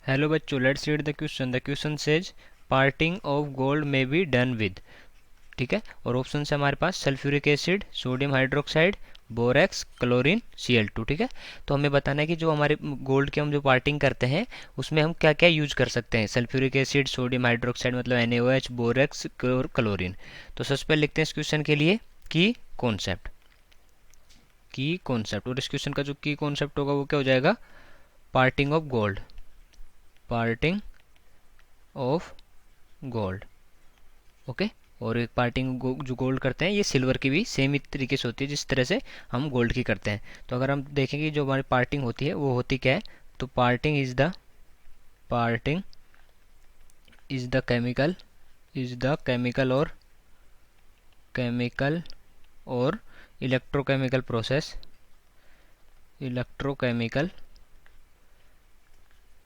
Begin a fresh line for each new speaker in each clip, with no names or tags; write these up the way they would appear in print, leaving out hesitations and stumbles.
Hello बच्चों, let's read the question. The question says parting of gold may be done with. ठीक है, और option है हमारे पास sulphuric acid, sodium hydroxide, borax, chlorine, Cl2। ठीक है, तो हमें बताना है कि जो हमारे गोल्ड की हम जो पार्टिंग करते हैं उसमें हम क्या क्या यूज कर सकते हैं। सल्फ्यूरिक एसिड, सोडियम हाइड्रोक्साइड मतलब NaOH, बोरेक्स और क्लोरीन। तो सबसे पहले लिखते हैं इस क्वेश्चन के लिए की कॉन्सेप्ट। और इस क्वेश्चन का जो की कॉन्सेप्ट होगा वो क्या हो जाएगा, parting of gold. Parting of gold, okay. और एक पार्टिंग जो गोल्ड करते हैं ये सिल्वर की भी सेम ही तरीके से होती है जिस तरह से हम गोल्ड की करते हैं। तो अगर हम देखेंगे जो हमारी पार्टिंग होती है वो होती क्या है, तो पार्टिंग इज द केमिकल और electrochemical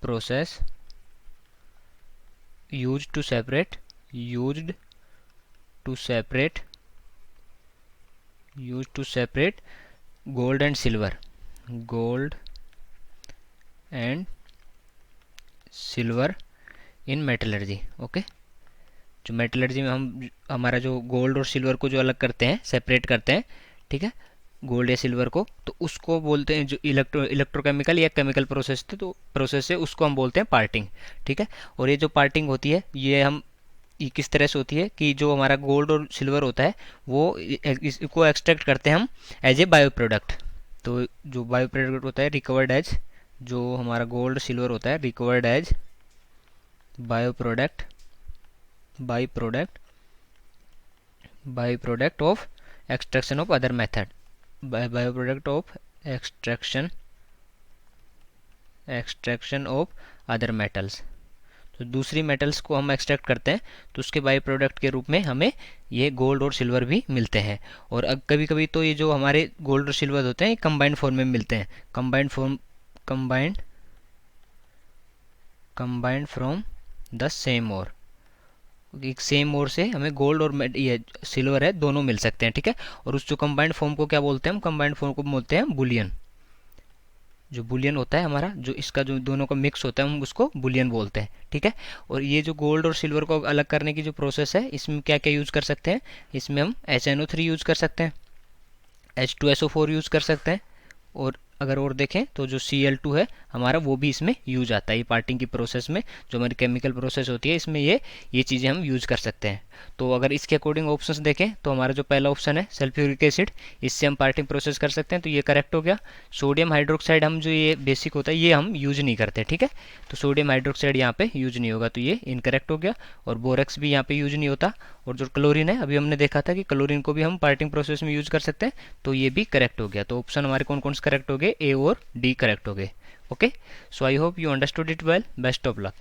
process used to separate gold and silver in metallurgy। Okay, जो मेटलर्जी में हम हमारा जो गोल्ड और सिल्वर को जो अलग करते हैं, सेपरेट करते हैं, ठीक है, गोल्ड या सिल्वर को, तो उसको बोलते हैं जो इलेक्ट्रोकेमिकल या केमिकल प्रोसेस थे, तो प्रोसेस से उसको हम बोलते हैं पार्टिंग। ठीक है, और ये जो पार्टिंग होती है ये किस तरह से होती है कि जो हमारा गोल्ड और सिल्वर होता है वो इसको एक्सट्रैक्ट करते हैं हम एज ए बायो प्रोडक्ट। तो जो बायो प्रोडक्ट होता है रिकवर्ड एज, जो हमारा गोल्ड सिल्वर होता है recovered as bio product by product of extraction of other method, bio product of extraction of other metals. तो दूसरी मेटल्स को हम एक्सट्रैक्ट करते हैं तो उसके बाई प्रोडक्ट के रूप में हमें ये गोल्ड और सिल्वर भी मिलते हैं। और अब कभी कभी तो ये जो हमारे गोल्ड और सिल्वर होते हैं ये कंबाइंड फॉर्म में मिलते हैं, कंबाइंड फ्रॉम द सेम ओर। एक सेम ओर से हमें गोल्ड और ये सिल्वर है दोनों मिल सकते हैं। ठीक है, और उस जो कंबाइंड फॉर्म को क्या बोलते हैं, हम कंबाइंड फॉर्म को बोलते हैं बुलियन। जो बुलियन होता है हमारा, जो इसका जो दोनों का मिक्स होता है हम उसको बुलियन बोलते हैं। ठीक है, और ये जो गोल्ड और सिल्वर को अलग करने की जो प्रोसेस है इसमें क्या क्या यूज़ कर सकते हैं, इसमें हम HNO3 यूज़ कर सकते हैं, H2SO4 यूज़ कर सकते हैं, और अगर और देखें तो जो Cl2 है हमारा वो भी इसमें यूज आता है। ये पार्टिंग की प्रोसेस में जो हमारी केमिकल प्रोसेस होती है इसमें ये चीज़ें हम यूज कर सकते हैं। तो अगर इसके अकॉर्डिंग ऑप्शंस देखें तो हमारा जो पहला ऑप्शन है सल्फ्यूरिक एसिड, इससे हम पार्टिंग प्रोसेस कर सकते हैं, तो ये करेक्ट हो गया। सोडियम हाइड्रोक्साइड हम जो ये बेसिक होता है ये हम यूज नहीं करते। ठीक है, तो सोडियम हाइड्रोक्साइड यहाँ पे यूज नहीं होगा, तो ये इनकरेक्ट हो गया। और बोरेक्स भी यहाँ पे यूज नहीं होता। और जो क्लोरीन है अभी हमने देखा था कि क्लोरीन को भी हम पार्टिंग प्रोसेस में यूज कर सकते हैं, तो ये भी करेक्ट हो गया। तो ऑप्शन हमारे कौन कौन से करेक्ट हो गए, A और D करेक्ट हो गए। Okay, so I hope you understood it well. Best of luck.